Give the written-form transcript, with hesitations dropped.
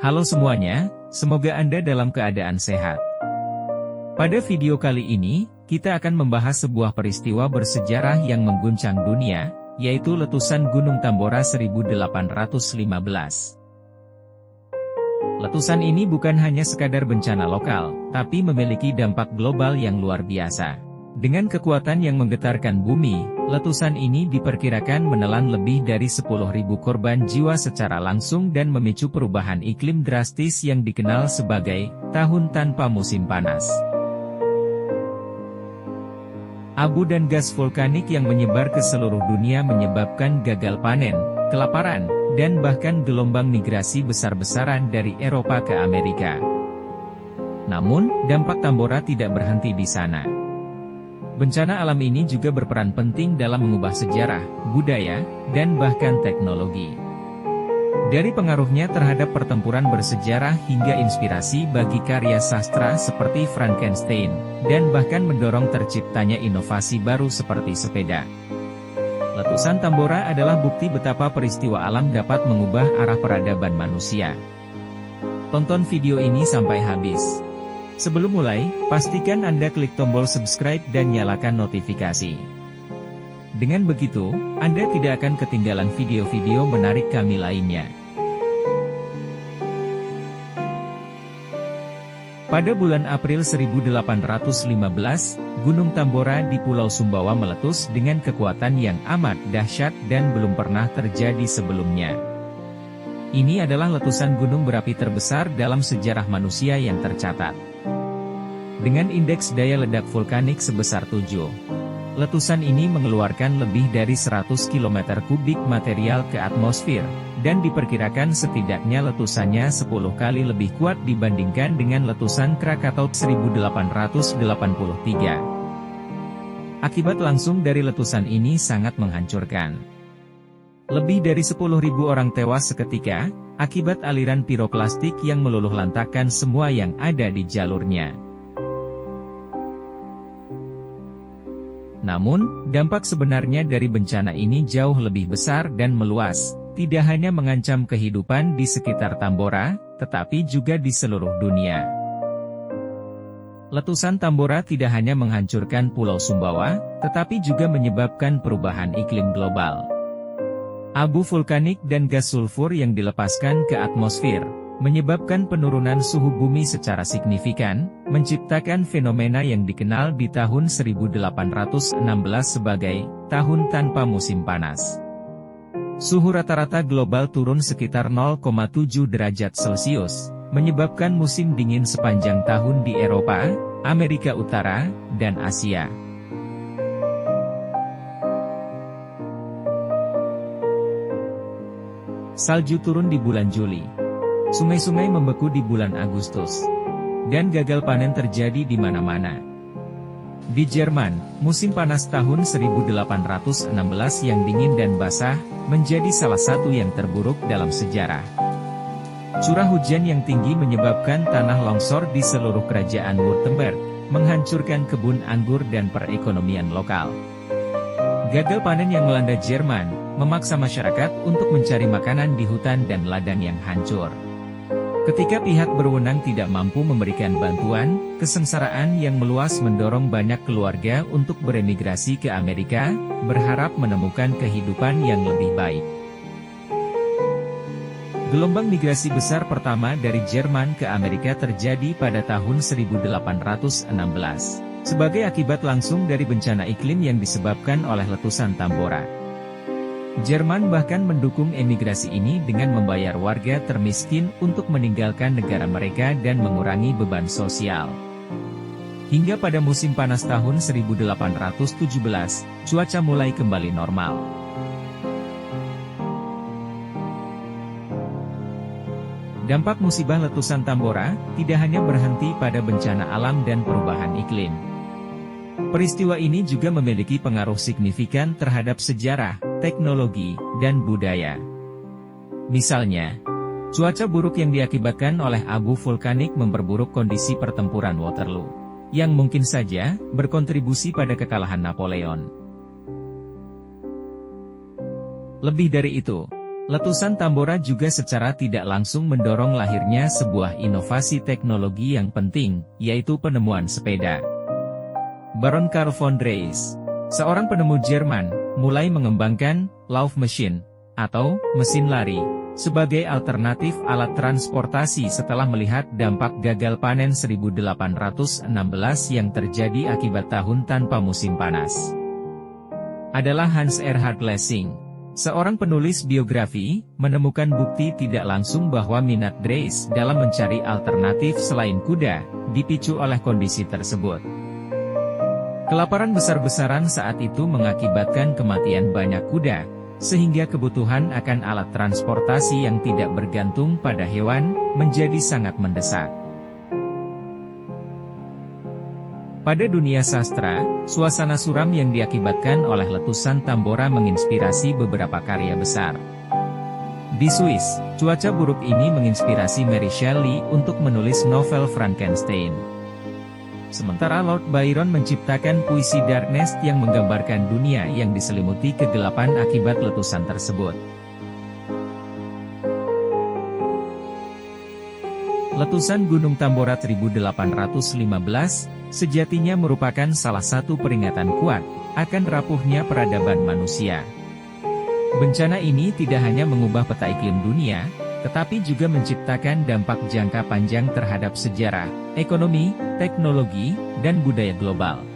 Halo semuanya, semoga Anda dalam keadaan sehat. Pada video kali ini, kita akan membahas sebuah peristiwa bersejarah yang mengguncang dunia, yaitu letusan Gunung Tambora 1815. Letusan ini bukan hanya sekadar bencana lokal, tapi memiliki dampak global yang luar biasa. Dengan kekuatan yang menggetarkan bumi, letusan ini diperkirakan menelan lebih dari 10.000 korban jiwa secara langsung dan memicu perubahan iklim drastis yang dikenal sebagai tahun tanpa musim panas. Abu dan gas vulkanik yang menyebar ke seluruh dunia menyebabkan gagal panen, kelaparan, dan bahkan gelombang migrasi besar-besaran dari Eropa ke Amerika. Namun, dampak Tambora tidak berhenti di sana. Bencana alam ini juga berperan penting dalam mengubah sejarah, budaya, dan bahkan teknologi. Dari pengaruhnya terhadap pertempuran bersejarah hingga inspirasi bagi karya sastra seperti Frankenstein, dan bahkan mendorong terciptanya inovasi baru seperti sepeda. Letusan Tambora adalah bukti betapa peristiwa alam dapat mengubah arah peradaban manusia. Tonton video ini sampai habis. Sebelum mulai, pastikan Anda klik tombol subscribe dan nyalakan notifikasi. Dengan begitu, Anda tidak akan ketinggalan video-video menarik kami lainnya. Pada bulan April 1815, Gunung Tambora di Pulau Sumbawa meletus dengan kekuatan yang amat dahsyat dan belum pernah terjadi sebelumnya. Ini adalah letusan gunung berapi terbesar dalam sejarah manusia yang tercatat. Dengan indeks daya ledak vulkanik sebesar 7, letusan ini mengeluarkan lebih dari 100 km kubik material ke atmosfer, dan diperkirakan setidaknya letusannya 10 kali lebih kuat dibandingkan dengan letusan Krakatau 1883. Akibat langsung dari letusan ini sangat menghancurkan. Lebih dari 10.000 orang tewas seketika, akibat aliran piroklastik yang meluluhlantakkan semua yang ada di jalurnya. Namun, dampak sebenarnya dari bencana ini jauh lebih besar dan meluas, tidak hanya mengancam kehidupan di sekitar Tambora, tetapi juga di seluruh dunia. Letusan Tambora tidak hanya menghancurkan Pulau Sumbawa, tetapi juga menyebabkan perubahan iklim global. Abu vulkanik dan gas sulfur yang dilepaskan ke atmosfer, menyebabkan penurunan suhu bumi secara signifikan, menciptakan fenomena yang dikenal di tahun 1816 sebagai tahun tanpa musim panas. Suhu rata-rata global turun sekitar 0,7 derajat Celcius, menyebabkan musim dingin sepanjang tahun di Eropa, Amerika Utara, dan Asia. Salju turun di bulan Juli. Sungai-sungai membeku di bulan Agustus. Dan gagal panen terjadi di mana-mana. Di Jerman, musim panas tahun 1816 yang dingin dan basah, menjadi salah satu yang terburuk dalam sejarah. Curah hujan yang tinggi menyebabkan tanah longsor di seluruh kerajaan Württemberg, menghancurkan kebun anggur dan perekonomian lokal. Gagal panen yang melanda Jerman, memaksa masyarakat untuk mencari makanan di hutan dan ladang yang hancur. Ketika pihak berwenang tidak mampu memberikan bantuan, kesengsaraan yang meluas mendorong banyak keluarga untuk beremigrasi ke Amerika, berharap menemukan kehidupan yang lebih baik. Gelombang migrasi besar pertama dari Jerman ke Amerika terjadi pada tahun 1816, sebagai akibat langsung dari bencana iklim yang disebabkan oleh letusan Tambora. Jerman bahkan mendukung emigrasi ini dengan membayar warga termiskin untuk meninggalkan negara mereka dan mengurangi beban sosial. Hingga pada musim panas tahun 1817, cuaca mulai kembali normal. Dampak musibah letusan Tambora tidak hanya berhenti pada bencana alam dan perubahan iklim. Peristiwa ini juga memiliki pengaruh signifikan terhadap sejarah, teknologi, dan budaya. Misalnya, cuaca buruk yang diakibatkan oleh abu vulkanik memperburuk kondisi pertempuran Waterloo, yang mungkin saja berkontribusi pada kekalahan Napoleon. Lebih dari itu, Letusan Tambora juga secara tidak langsung mendorong lahirnya sebuah inovasi teknologi yang penting, yaitu penemuan sepeda. Baron Karl von Drais, seorang penemu Jerman, mulai mengembangkan Laufmaschine, atau mesin lari, sebagai alternatif alat transportasi setelah melihat dampak gagal panen 1816 yang terjadi akibat tahun tanpa musim panas. Adalah Hans Erhard Lessing, seorang penulis biografi, menemukan bukti tidak langsung bahwa minat Drais dalam mencari alternatif selain kuda, dipicu oleh kondisi tersebut. Kelaparan besar-besaran saat itu mengakibatkan kematian banyak kuda, sehingga kebutuhan akan alat transportasi yang tidak bergantung pada hewan, menjadi sangat mendesak. Pada dunia sastra, suasana suram yang diakibatkan oleh letusan Tambora menginspirasi beberapa karya besar. Di Swiss, cuaca buruk ini menginspirasi Mary Shelley untuk menulis novel Frankenstein. Sementara Lord Byron menciptakan puisi Darkness yang menggambarkan dunia yang diselimuti kegelapan akibat letusan tersebut. Letusan Gunung Tambora 1815, sejatinya merupakan salah satu peringatan kuat akan rapuhnya peradaban manusia. Bencana ini tidak hanya mengubah peta iklim dunia, tetapi juga menciptakan dampak jangka panjang terhadap sejarah, ekonomi, teknologi, dan budaya global.